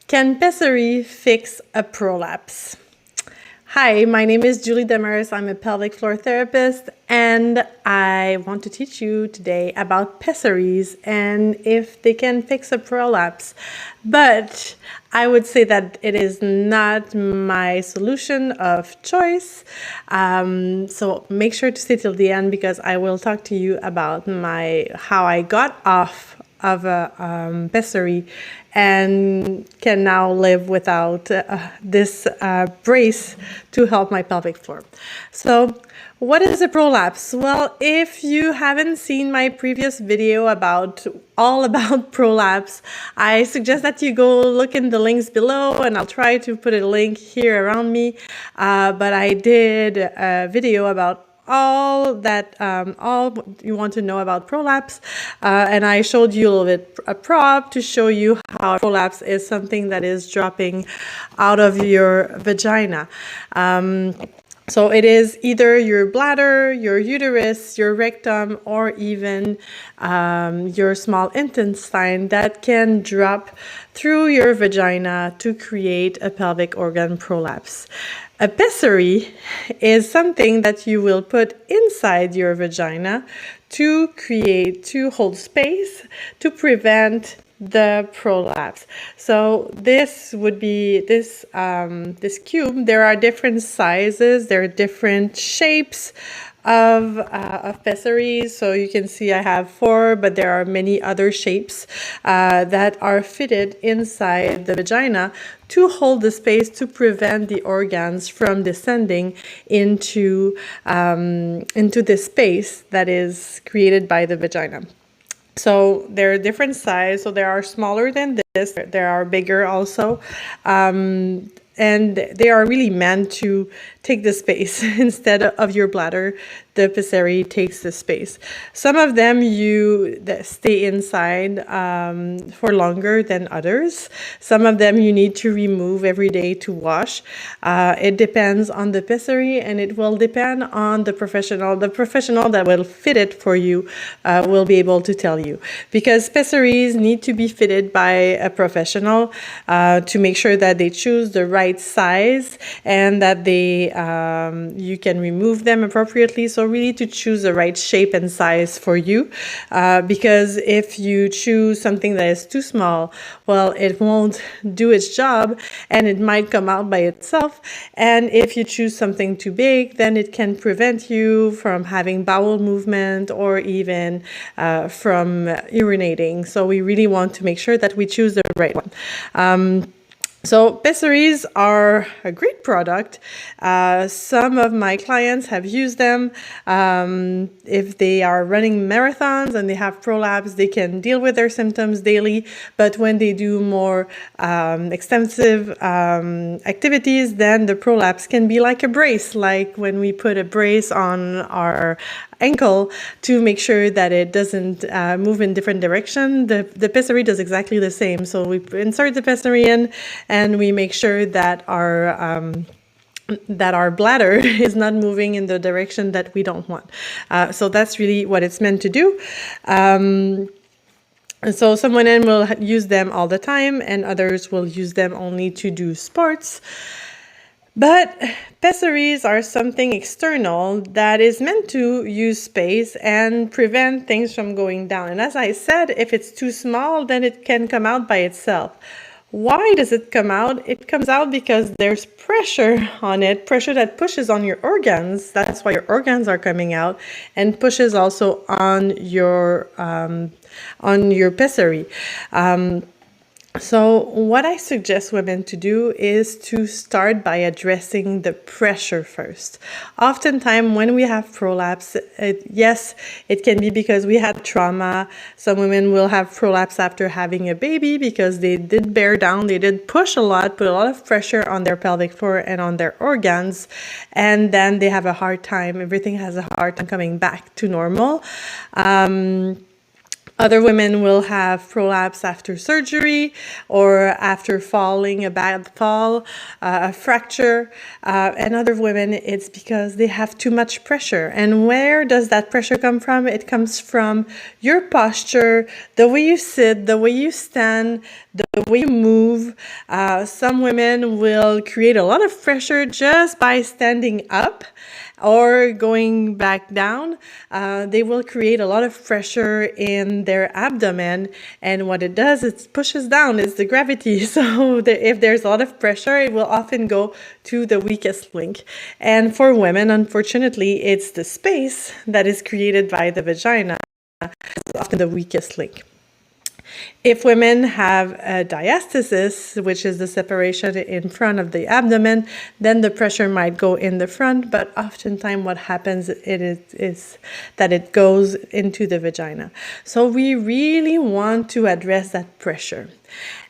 Can pessary fix a prolapse? Hi, my name is Julie Demers. I'm a pelvic floor therapist, and I want to teach you today about pessaries and if they can fix a prolapse. But I would say that it is not my solution of choice. So make sure to stay till the end because I will talk to you about how I got off of a pessary and can now live without this brace to help my pelvic floor. So what is a prolapse? Well, if you haven't seen my previous video all about prolapse, I suggest that you go look in the links below, and I'll try to put a link here around me. But I did a video about all you want to know about prolapse, and I showed you a little bit a prop to show you how prolapse is something that is dropping out of your vagina. So it is either your bladder, your uterus, your rectum, or even your small intestine that can drop through your vagina to create a pelvic organ prolapse. A pessary is something that you will put inside your vagina to hold space to prevent the prolapse. So this would be this cube. There are different sizes. There are different shapes of pessaries. So you can see I have 4, but there are many other shapes that are fitted inside the vagina to hold the space to prevent the organs from descending into the space that is created by the vagina. So there are different sizes. So there are smaller than this. There are bigger also. And they are really meant to take the space instead of your bladder. The pessary takes the space. Some of them stay inside for longer than others. Some of them you need to remove every day to wash. It depends on the pessary, and it will depend on the professional. The professional that will fit it for you will be able to tell you, because pessaries need to be fitted by a professional to make sure that they choose the right size and that you can remove them appropriately. So really to choose the right shape and size for you, because if you choose something that is too small, well, it won't do its job and it might come out by itself. And if you choose something too big, then it can prevent you from having bowel movement or even from urinating. So we really want to make sure that we choose the right one. So pessaries are a great product. Some of my clients have used them. If they are running marathons and they have prolapse, they can deal with their symptoms daily. But when they do more extensive activities, then the prolapse can be like a brace, like when we put a brace on our ankle to make sure that it doesn't move in different direction. The pessary does exactly the same. So we insert the pessary in, and we make sure that our bladder is not moving in the direction that we don't want. So that's really what it's meant to do. And so some women will use them all the time, and others will use them only to do sports. But pessaries are something external that is meant to use space and prevent things from going down. And as I said, if it's too small, then it can come out by itself. Why does it come out? It comes out because there's pressure on it, pressure that pushes on your organs. That's why your organs are coming out, and pushes also on your pessary. So what I suggest women to do is to start by addressing the pressure first. Oftentimes when we have prolapse, yes, it can be because we had trauma. Some women will have prolapse after having a baby because they did bear down, they did push a lot, put a lot of pressure on their pelvic floor and on their organs, and then they have a hard time. Everything has a hard time coming back to normal. Other women will have prolapse after surgery or after falling, a bad fall, a fracture. And other women, it's because they have too much pressure. And where does that pressure come from? It comes from your posture, the way you sit, the way you stand, the the way you move. Some women will create a lot of pressure just by standing up or going back down. They will create a lot of pressure in their abdomen, and what it does, it pushes down. It's the gravity. So if there's a lot of pressure, it will often go to the weakest link. And for women, unfortunately, it's the space that is created by the vagina. It's often the weakest link. If women have a diastasis, which is the separation in front of the abdomen, then the pressure might go in the front, but oftentimes what happens is that it goes into the vagina. So we really want to address that pressure.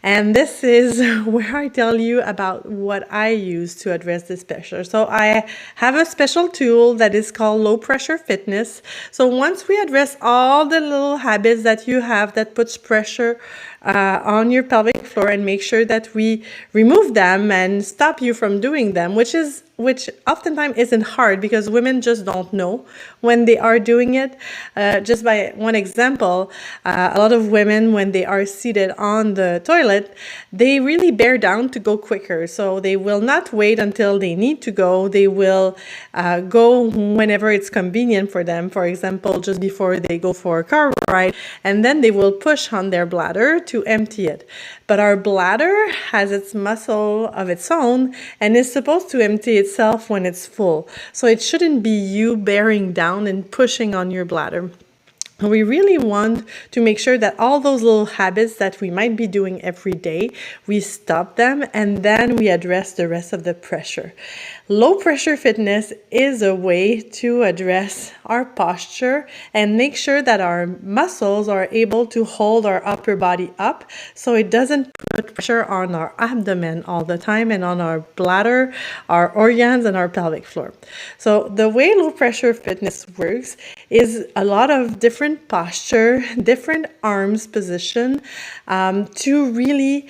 And this is where I tell you about what I use to address this pressure. So I have a special tool that is called low pressure fitness. So once we address all the little habits that you have that puts pressure on your pelvic floor and make sure that we remove them and stop you from doing them, which oftentimes isn't hard because women just don't know when they are doing it. Just by one example, a lot of women, when they are seated on the toilet, they really bear down to go quicker. So they will not wait until they need to go. They will go whenever it's convenient for them. For example, just before they go for a car ride, and then they will push on their bladder to empty it. But our bladder has its muscle of its own and is supposed to empty itself when it's full. So it shouldn't be you bearing down and pushing on your bladder. We really want to make sure that all those little habits that we might be doing every day, we stop them and then we address the rest of the pressure. Low pressure fitness is a way to address our posture and make sure that our muscles are able to hold our upper body up so it doesn't put pressure on our abdomen all the time and on our bladder, our organs, and our pelvic floor. So the way low pressure fitness works is a lot of different posture, different arms position to really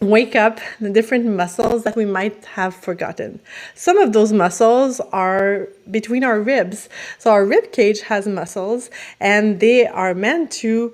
wake up the different muscles that we might have forgotten. Some of those muscles are between our ribs. So our rib cage has muscles and they are meant to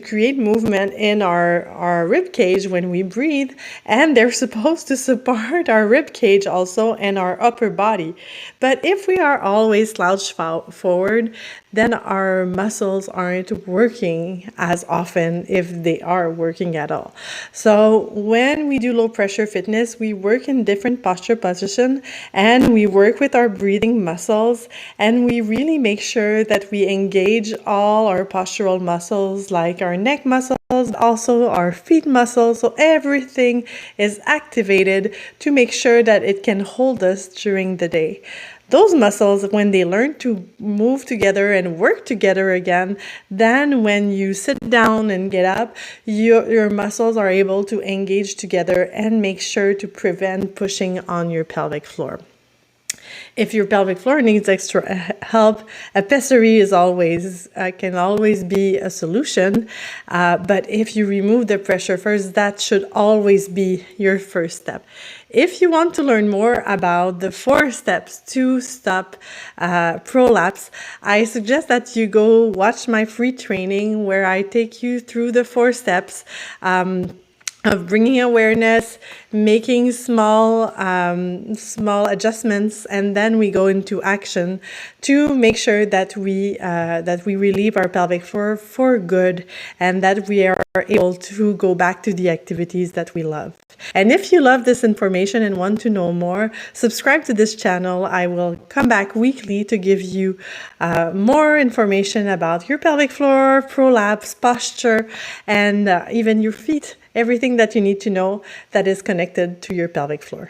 create movement in our rib cage when we breathe, and they're supposed to support our rib cage also and our upper body. But if we are always slouched forward, then our muscles aren't working as often, if they are working at all. So when we do low pressure fitness, we work in different posture position and we work with our breathing muscles, and we really make sure that we engage all our postural muscles like our neck muscles, also our feet muscles. So everything is activated to make sure that it can hold us during the day. Those muscles, when they learn to move together and work together again, then when you sit down and get up, your muscles are able to engage together and make sure to prevent pushing on your pelvic floor. If your pelvic floor needs extra help, a pessary can always be a solution. But if you remove the pressure first, that should always be your first step. If you want to learn more about the 4 steps to stop prolapse, I suggest that you go watch my free training where I take you through the 4 steps of bringing awareness, making small adjustments, and then we go into action to make sure that we relieve our pelvic floor for good and that we are able to go back to the activities that we love. And if you love this information and want to know more, subscribe to this channel. I will come back weekly to give you more information about your pelvic floor, prolapse, posture, and even your feet. Everything that you need to know that is connected to your pelvic floor.